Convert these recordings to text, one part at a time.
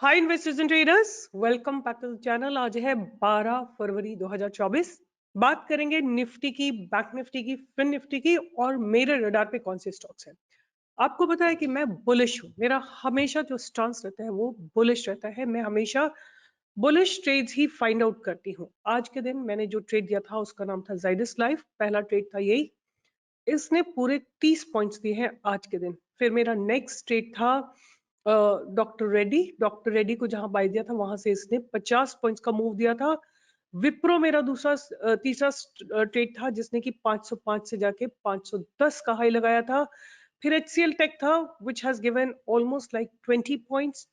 Hi investors and traders, welcome back to the channel. आज है 12 फरवरी 2024। बात करेंगे निफ्टी की, बैंक निफ्टी की, फिन निफ्टी की और मेरे रडार पे कौन से स्टॉक्स हैं। आपको पता है कि मैं बुलिश हूँ। मेरा हमेशा जो स्टांस रहता है वो बुलिश रहता है। मैं हमेशा बुलिश ट्रेड्स ही फाइंड आउट करती हूँ। आज के दिन मैंने जो ट्रेड दिया था उसका नाम था जाइडस लाइफ। पहला ट्रेड था यही, इसने पूरे 30 पॉइंट्स दिए हैं आज के दिन। फिर मेरा नेक्स्ट ट्रेड था डॉक्टर रेड्डी को जहां बाय दिया था वहां से इसने 50 पॉइंट्स का मूव दिया था। विप्रो मेरा तीसरा ट्रेड था जिसने कि 505 से जाके 510 का हाई लगाया था। फिर एचसीएल टेक था which has given almost like 20 points.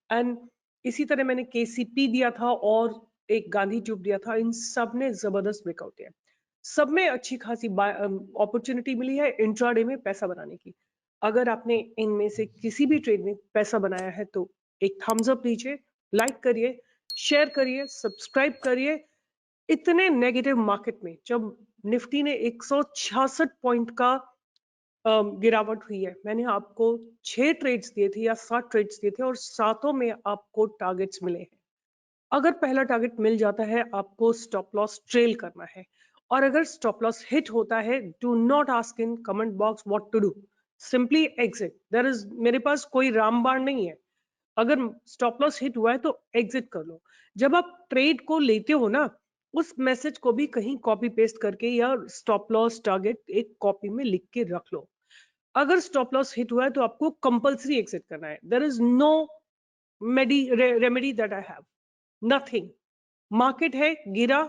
And इसी तरह मैंने केसीपी दिया था और एक गांधी ट्यूब दिया था। इन सब ने जबरदस्त ब्रेकआउट दिया। सब में अच्छी खासी अपॉर्चुनिटी मिली है इंट्राडे में पैसा बनाने की। अगर आपने इनमें से किसी भी ट्रेड में पैसा बनाया है तो एक थम्स अप दीजिए, लाइक करिए, शेयर करिए, सब्सक्राइब करिए। इतने नेगेटिव मार्केट में जब निफ्टी ने 166 पॉइंट का गिरावट हुई है, मैंने आपको 6 ट्रेड्स दिए थे या 7 ट्रेड्स दिए थे और सातों में आपको टारगेट्स मिले हैं। अगर पहला टारगेट मिल जाता है आपको स्टॉप लॉस ट्रेल करना है। और अगर स्टॉप लॉस हिट होता है, do not ask in comment box what to do, simply exit. There is, मेरे पास कोई रामबाण नहीं है। अगर स्टॉप लॉस हिट हुआ है तो एग्जिट कर लो। जब आप ट्रेड को लेते हो ना, उस मैसेज को भी कहीं कॉपी पेस्ट करके या स्टॉप लॉस टारगेट एक कॉपी में लिख के रख लो। अगर स्टॉप लॉस हिट हुआ है तो आपको कंपल्सरी एग्जिट करना है। There is no remedy that I have, nothing. Market है गिरा,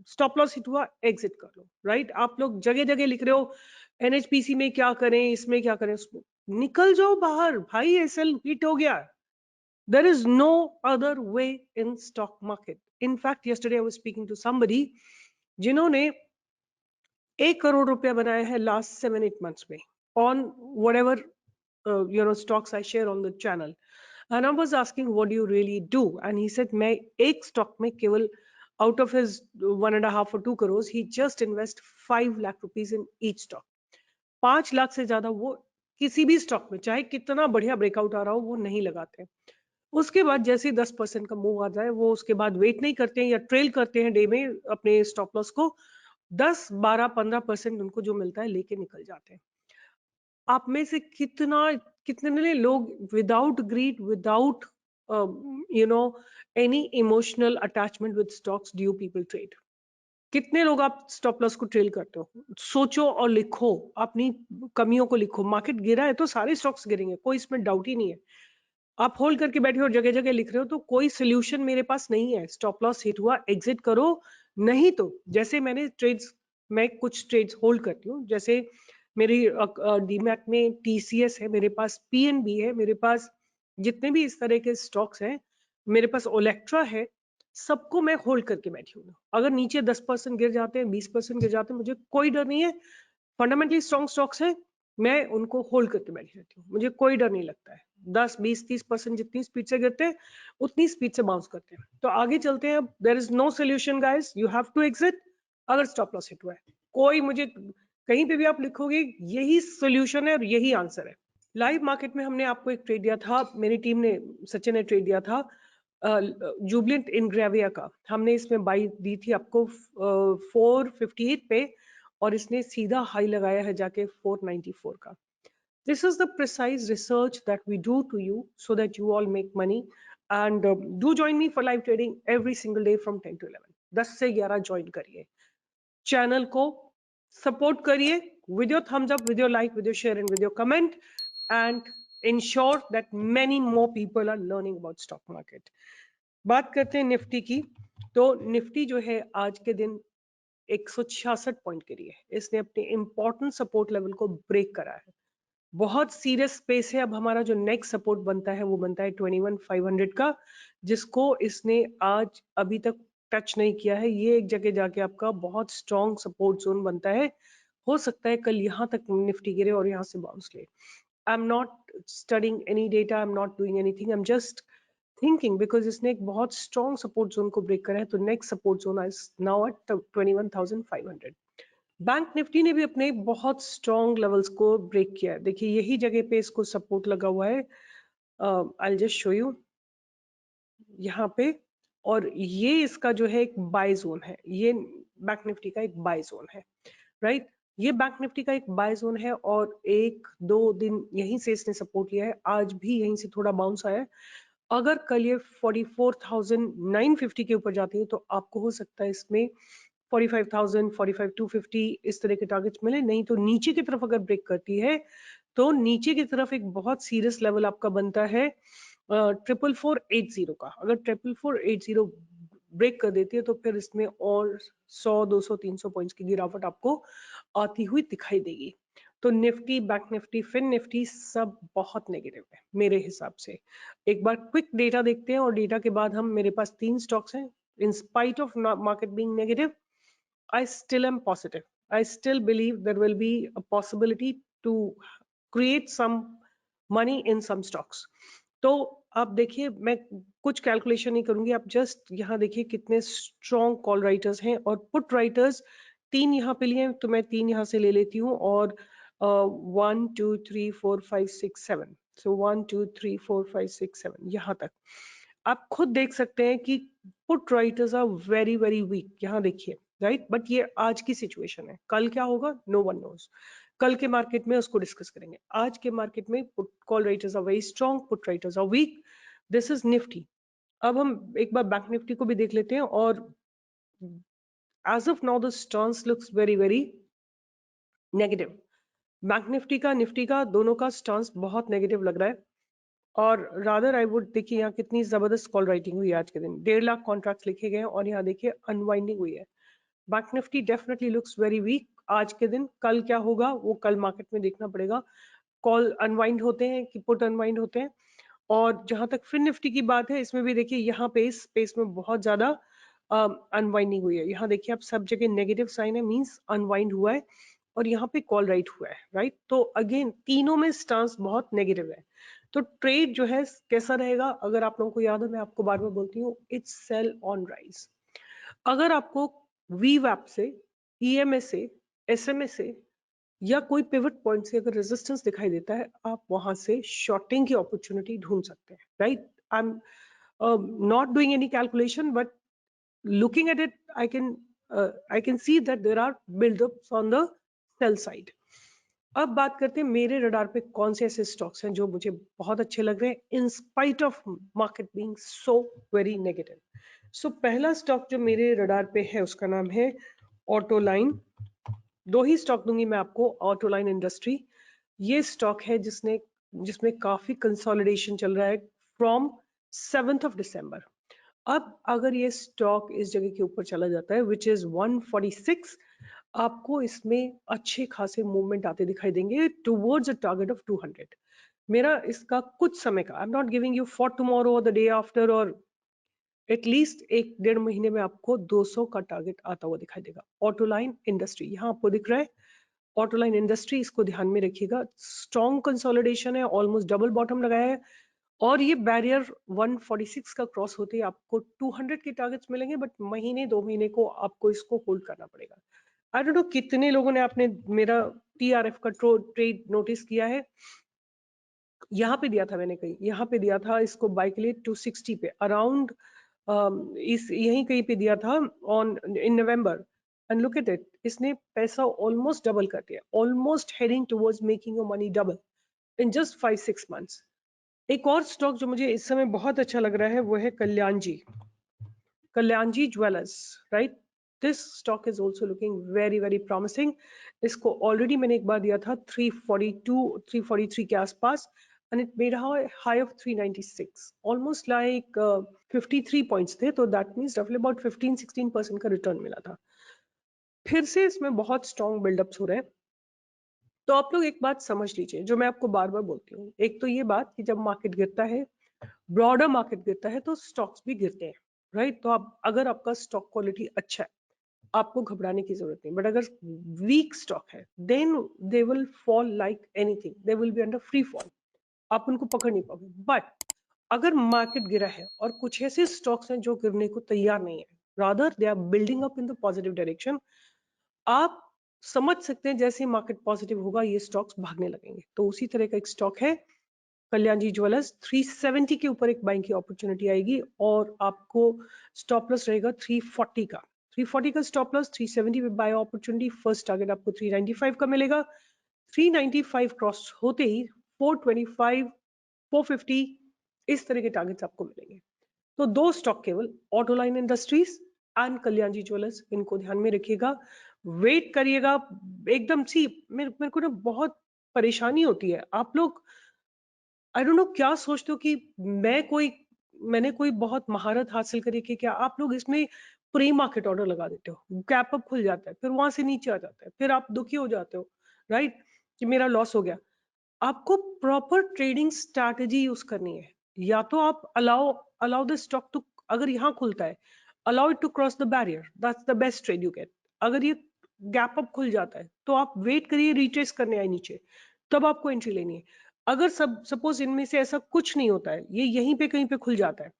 स्टॉप लॉस हिट हुआ, एग्जिट कर लो। राइट? आप लोग जगह जगह लिख रहे हो एनएचपीसी में क्या करें, इसमें क्या करें, उसमें निकल जाओ बाहर भाई। एसएल हिट हो गया। There is no other way in stock market. In fact yesterday I was speaking to somebody जिन्होंने 1 करोड़ रुपया बनाया है लास्ट 7-8 मंथ्स में on whatever stocks I share on the channel. And I was asking what do you really do, and he said मैं एक stock में केवल out of his 1.5 or 2 crores he just invest 5 lakh rupees in each stock. 5 lakh से ज्यादा वो किसी भी stock में चाहे कितना बढ़िया ब्रेकआउट आ रहा हो वो नहीं लगाते। उसके बाद जैसे 10% का मूव आ जाए वो उसके बाद वेट नहीं करते हैं या ट्रेल करते हैं डे में अपने स्टॉप लॉस को। 10, 12, 15% उनको जो मिलता है लेके निकल जाते हैं। आप में से कितने लोग without greed, without you know any emotional attachment with stocks do you people trade? कितने लोग आप स्टॉप लॉस को ट्रेल करते हो? सोचो और लिखो, अपनी कमियों को लिखो। मार्केट गिरा है तो सारे स्टॉक्स गिरेंगे, कोई इसमें डाउट ही नहीं है। आप होल्ड करके बैठे हो, जगह जगह लिख रहे हो, तो कोई सोल्यूशन मेरे पास नहीं है। स्टॉप लॉस हिट हुआ, एग्जिट करो। नहीं तो जैसे मैं कुछ ट्रेड्स होल्ड करती हूँ। जैसे मेरी डीमैट में टीसीएस है, मेरे पास पीएनबी है, मेरे पास जितने भी इस तरह के स्टॉक्स हैं, मेरे पास ओलेक्ट्रा है। सबको मैं होल्ड करके बैठी हूँ। अगर नीचे 10% गिर जाते हैं, 20% गिर जाते हैं, मुझे कोई डर नहीं है। फंडामेंटली स्ट्रॉन्ग स्टॉक्स है, मैं उनको होल्ड करके बैठी रहती हूँ। मुझे कोई डर नहीं लगता है। 10, 20, 30% जितनी स्पीड से गिरते हैं उतनी स्पीड से बाउंस करते हैं। तो आगे चलते हैं। There is no solution guys, you have to exit अगर स्टॉप लॉस हिट हुआ है। कोई मुझे कहीं पे भी आप लिखोगे यही सोल्यूशन है और यही आंसर है। लाइव मार्केट में हमने आपको एक ट्रेड दिया था, मेरी टीम ने, सचिन ने ट्रेड दिया था जुबलेंट इनग्रेविया का। हमने इसमें बाई दी थी आपको 458 पे और इसने सीधा हाई लगाया है जाके 494 का। This is the precise research that we do to you so that you all make money. And do join me for live trading every single day from 10 to 11. 10 से 11 ज्वाइन करिए, चैनल को support करिए with your thumbs up, with your like, with your share and with your comment, and ensure that many more people are learning about stock market. बात करते हैं Nifty की। तो Nifty जो है आज के दिन 166 पॉइंट के लिए इसने अपने इंपॉर्टेंट सपोर्ट लेवल को ब्रेक करा है। बहुत सीरियस स्पेस है। अब हमारा जो नेक्स्ट सपोर्ट बनता है वो बनता है 21,500 का, जिसको इसने आज अभी तक टच नहीं किया है। ये एक जगह जाके आपका बहुत स्ट्रॉन्ग सपोर्ट जोन बनता है। हो सकता है कल यहाँ तक निफ्टी गिरे और यहाँ से बाउंस ले। I am not studying any data, I am not doing anything, I am just thinking because इसने एक बहुत स्ट्रॉन्ग सपोर्ट जोन को ब्रेक करा है। तो next support zone is now at 21,500। Bank Nifty ने भी अपने बहुत स्ट्रॉन्ग लेवल्स को ब्रेक किया है। देखिए यही जगह पे इसको सपोर्ट लगा हुआ है। I just show you. यहाँ पे, और ये इसका जो है एक बाय जोन है, ये बैंक निफ्टी का एक बाय जोन है, राइट। ये बैंक निफ्टी का एक बाय जोन है और 1-2 दिन यहीं से इसने सपोर्ट लिया है, आज भी यहीं से थोड़ा बाउंस आया है। अगर कल ये 44,950 के ऊपर जाती है तो आपको हो सकता है इसमें 45,000, 45,250 इस तरह के टारगेट्स मिले। नहीं तो नीचे की तरफ अगर ब्रेक करती है तो नीचे की तरफ एक बहुत सीरियस लेवल आपका बनता है 44,480 का। अगर 44,480 ब्रेक कर देती है तो फिर इसमें और 100, 200, 300 पॉइंट्स की गिरावट आपको आती हुई दिखाई देगी। तो Nifty, bank Nifty, Fin Nifty सब बहुत नेगेटिव है मेरे हिसाब से। एक बार क्विक डेटा देखते हैं और डेटा के बाद हम, मेरे पास 3 स्टॉक्स हैं। In spite of market being negative, I still am positive. I still believe there will be a possibility to create some money in some stocks. तो आप देखिए, मैं कुछ कैलकुलेशन नहीं करूंगी, आप जस्ट यहाँ देखिए कितने स्ट्रॉन्ग कॉल राइटर्स हैं और पुट राइटर्स 3 यहाँ पे लिए हैं, तो मैं 3 यहाँ से ले लेती हूँ और 1 2 3 4 5 6 7, सो 1 2 3 4 5 6 7 यहाँ तक आप खुद देख सकते हैं कि put writers are very very weak. यहाँ देखिए, राइट, बट ये आज की सिचुएशन है, कल क्या होगा नो वन नोज। कल के मार्केट में उसको डिस्कस करेंगे। आज के मार्केट में put call writers are very strong, put writers are weak. This is Nifty. अब हम एक बार बैंक निफ्टी को भी देख लेते हैं और as of now the stance looks very very negative. Bank Nifty का दोनों का स्टांस बहुत नेगेटिव लग रहा है और रादर आई वुड, देखिए यहाँ कितनी जबरदस्त कॉल राइटिंग हुई है आज के दिन, 1.5 लाख कॉन्ट्रैक्ट्स लिखे गए और यहाँ देखिए अनवाइंडिंग हुई है। Bank Nifty definitely looks very weak आज के दिन। कल क्या होगा वो कल मार्केट में देखना पड़ेगा। कॉल अनवाइंड होते हैं कि पुट अनवाइंड होते हैं। और जहां तक फिन निफ्टी की बात है, इसमें भी देखिए यहाँ पे इस स्पेस में बहुत ज्यादा अनवाइंडिंग हुई है। यहाँ देखिए आप सब जगह नेगेटिव साइन है, मींस अनवाइंड हुआ है और यहाँ पे कॉल राइट हुआ है, राइट। तो अगेन तीनों में स्टांस बहुत नेगेटिव है। तो ट्रेड जो है कैसा रहेगा, अगर आप लोगों को याद है, मैं आपको बार बार बोलती हूँ, इट्स सेल ऑन राइज। अगर आपको वीवैप से, ईएमए से, एसएमए से या कोई पिवट पॉइंट से अगर रेजिस्टेंस दिखाई देता है, आप वहां से शॉर्टिंग की अपॉर्चुनिटी ढूंढ सकते हैं, right. I am not doing any calculation, but looking at it, I can see that there are buildups on the sell side. अब बात करते हैं मेरे रडार पे कौन से ऐसे स्टॉक्स हैं जो मुझे बहुत अच्छे लग रहे हैं in spite of market being so very negative. So पहला स्टॉक जो मेरे रडार पे है उसका नाम है ऑटो लाइन। 2 ही स्टॉक दूंगी मैं आपको। ऑटो लाइन इंडस्ट्री, ये स्टॉक है जिसमें काफी कंसोलिडेशन चल रहा है फ्रॉम 7th ऑफ दिसंबर। अब अगर ये स्टॉक इस जगह के ऊपर चला जाता है विच इज 146, आपको इसमें अच्छे खासे मूवमेंट आते दिखाई देंगे टुवर्ड्स अ टारगेट ऑफ 200। मेरा इसका कुछ समय का, I am not giving you for tomorrow और द डे आफ्टर, और एटलीस्ट 1-1.5 महीने में आपको 200 का टारगेट आता हुआ दिखाई देगा। ऑटो लाइन इंडस्ट्री यहाँ आपको दिख रहा है। ऑटो लाइन इंडस्ट्री, इसको ध्यान में रखिएगा। स्ट्रॉन्ग कंसोलिडेशन है, ऑलमोस्ट डबल बॉटम लगाया है और ये बैरियर 146 का क्रॉस होते ही आपको 200 के टारगेट्स मिलेंगे, बट महीने 2 महीने को आपको इसको होल्ड करना पड़ेगा। आई डोंट नो कितने लोगों ने आपने मेरा टीआरएफ का ट्रेड नोटिस किया है। यहाँ पे दिया था मैंने, कहीं यहाँ पे दिया था इसको बाय के लिए 260 पे अराउंड, इस यहीं कहीं पे दिया था on in November. And look at it, इसने पैसा ऑलमोस्ट डबल कर दिया, almost heading towards making your money double in just 5-6 months. एक और स्टॉक जो मुझे इस समय बहुत अच्छा लग रहा है वो है कल्याण जी jewellers, right. This stock is also looking very very promising. इसको ऑलरेडी मैंने एक बार दिया था 342 343 के आसपास and it made high of 396, almost like 53 points थे, तो दैट मीन्स रफली अबाउट 15-16% का रिटर्न मिला था। फिर से इसमें बहुत स्ट्रॉन्ग बिल्डअप्स हो रहे हैं। तो आप लोग एक बात समझ लीजिए जो मैं आपको बार बार बोलती हूँ, एक तो ये बात कि जब मार्केट गिरता है, ब्रॉडर मार्केट गिरता है, तो स्टॉक्स भी गिरते हैं, राइट। तो आप, अगर आपका स्टॉक क्वालिटी अच्छा है, आपको घबराने की जरूरत नहीं, बट अगर वीक स्टॉक है then they will fall like anything, they will be under free fall, आप उनको पकड़ नहीं पाओगे। बट अगर मार्केट गिरा है और कुछ ऐसे स्टॉक्स हैं जो गिरने को तैयार नहीं है, rather they are building up in the positive direction, आप समझ सकते हैं जैसे मार्केट पॉजिटिव होगा ये स्टॉक्स भागने लगेंगे। तो उसी तरह का एक स्टॉक है कल्याण जी ज्वेलर्स 370 के ऊपर एक बाइंग की अपॉर्चुनिटी आएगी और आपको स्टॉप लॉस रहेगा 340 का। 340 का स्टॉप लॉस, 370 पे बाय अपॉर्चुनिटी, फर्स्ट टारगेट आपको 395 का मिलेगा। 395 क्रॉस होते ही 425, 450 इस तरह के टारगेट्स आपको मिलेंगे। तो दो स्टॉक केवल, ऑटोलाइन इंडस्ट्रीज एंड कल्याण जी ज्वेलर्स, इनको ध्यान में रखिएगा, वेट करिएगा। एकदम सी मेरे को ना बहुत परेशानी होती है, आप लोग आई डोंट नो क्या सोचते हो कि मैंने कोई बहुत महारत हासिल करी कि क्या आप लोग इसमें प्री मार्केट ऑर्डर लगा देते हो, गैप अप खुल जाता है, फिर वहां से नीचे आ जाता है, फिर आप दुखी हो जाते हो, राइट, कि मेरा लॉस हो गया। आपको प्रॉपर ट्रेडिंग स्ट्रैटेजी यूज करनी है। या तो आप allow allow the stock to, अगर यहाँ खुलता है, allow it to cross the barrier, that's the best trade you get. अगर ये गैप अप खुल जाता है तो आप वेट करिए, रिट्रेस करने आए नीचे, तब आपको एंट्री लेनी है। अगर सपोज इनमें से ऐसा कुछ नहीं होता है, ये यहीं पे कहीं पे खुल जाता है,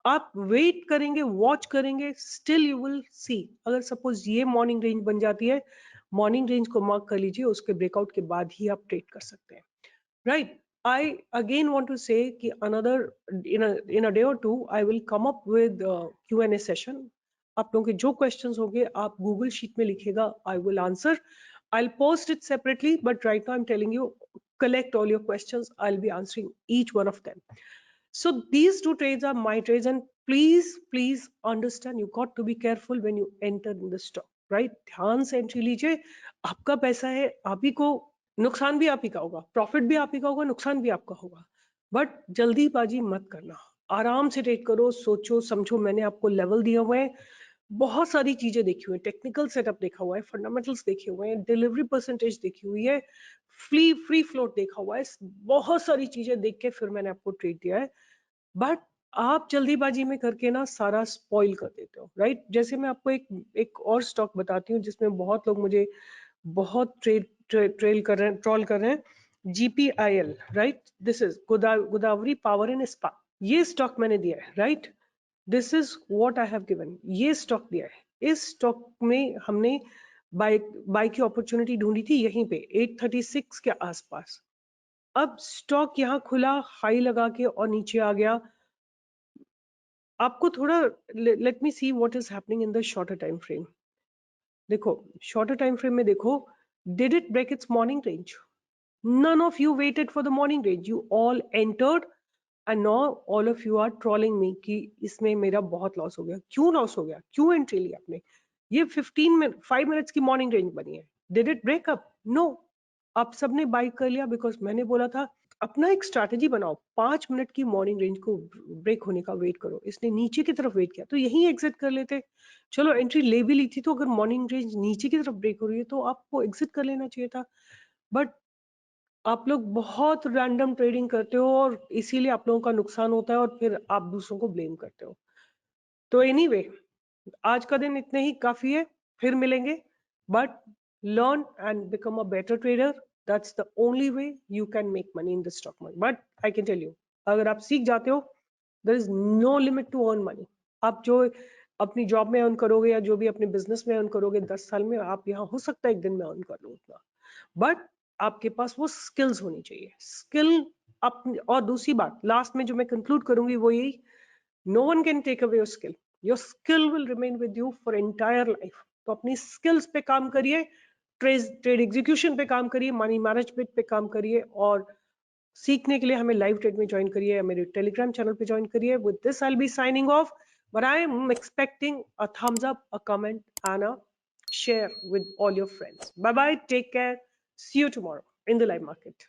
आप वेट करेंगे, वॉच करेंगे, स्टिल यू विल सी। अगर सपोज ये मॉर्निंग रेंज बन जाती है, मॉर्निंग रेंज को मार्क कर लीजिए, उसके ब्रेकआउट के बाद ही आप ट्रेड कर सकते हैं, right. I again want to say कि another in a day or two I will come up with Q&A session. आप लोगों के जो questions होंगे आप Google Sheet में लिखिएगा, I will answer. I'll post it separately, but right now I'm telling you, collect all your questions. I'll be answering each one of them. So these two trades are my trades, and please understand, you got to be careful when you enter in the stock, right? ध्यान से entry लीजिए, आपका पैसा है, आप ही को नुकसान भी आप ही का होगा, प्रॉफिट भी आप ही का होगा, नुकसान भी आपका होगा, बट जल्दीबाजी मत करना, आराम से ट्रेड करो, सोचो समझो। मैंने आपको लेवल दिया हुआ है, बहुत सारी चीजें देखी हुई है, टेक्निकल सेटअप देखा हुआ है, फंडामेंटल्स देखे हुए हैं, डिलीवरी परसेंटेज देखी हुई है, फ्री फ्लोट देखा हुआ है, बहुत सारी चीजें देख के फिर मैंने आपको ट्रेड दिया है। बट आप जल्दीबाजी में करके ना सारा स्पॉइल कर देते हो, राइट। जैसे मैं आपको एक और स्टॉक बताती हूँ जिसमें बहुत लोग मुझे बहुत ट्रेल कर रहे हैं, ट्रॉल कर रहे हैं, GPIL, right. This is Godavari power and इस्पात, ये स्टॉक मैंने दिया है, right. This is what I have given, ये स्टॉक दिया है। इस स्टॉक में हमने बाय बाय की अपॉर्चुनिटी ढूंढी थी यहीं पे 836 के आसपास। अब स्टॉक यहाँ खुला, हाई लगा के और नीचे आ गया। आपको थोड़ा let me see what is happening in the shorter time frame. देखो शॉर्टर टाइम फ्रेम में देखो, did it break its morning range? None of you waited for the morning range. You all entered and now all of you are trolling me कि इसमें मेरा बहुत loss हो गया। क्यों लॉस हो गया? क्यों एंट्री ली आपने? ये 5 मिनट्स की मॉर्निंग रेंज बनी है। Did it break up? No. आप सबने बाई कर लिया बिकॉज मैंने बोला था अपना एक स्ट्रैटेजी बनाओ, 5 मिनट की मॉर्निंग रेंज को ब्रेक होने का वेट करो। इसने नीचे की तरफ वेट किया तो यही एग्जिट कर लेते। चलो एंट्री ले भी ली थी, तो अगर मॉर्निंग रेंज नीचे की तरफ ब्रेक हो रही है तो आपको एग्जिट कर लेना चाहिए था। बट आप लोग बहुत रैंडम ट्रेडिंग करते हो और इसीलिए आप लोगों का नुकसान होता है और फिर आप दूसरों को ब्लेम करते हो। तो एनीवे, आज का दिन इतने ही काफी है, फिर मिलेंगे। But learn and become a better trader, that's the only way you can make money in the stock market. But I can tell you, अगर आप सीख जाते हो, there is no limit to earn money. आप जो अपनी job में earn करोगे या जो भी अपने बिजनेस में अर्न करोगे 10 साल में, आप यहाँ हो सकता है एक दिन में अर्न कर लो उतना। बट आपके पास वो स्किल्स होनी चाहिए, स्किल अपनी। और दूसरी बात लास्ट में जो मैं कंक्लूड करूंगी वो यही, no one can take away your skill will remain with you for entire life. तो अपनी स्किल्स पे काम करिए, ट्रेड एग्जीक्यूशन पे काम करिए, मनी मैनेजमेंट पे काम करिए, और सीखने के लिए हमें लाइव ट्रेड में ज्वाइन करिए, मेरे टेलीग्राम चैनल पे ज्वाइन करिए। With this I will be signing off, but I am expecting a thumbs up, a comment and a share with all your friends. Bye bye, take care, see you tomorrow in the live market.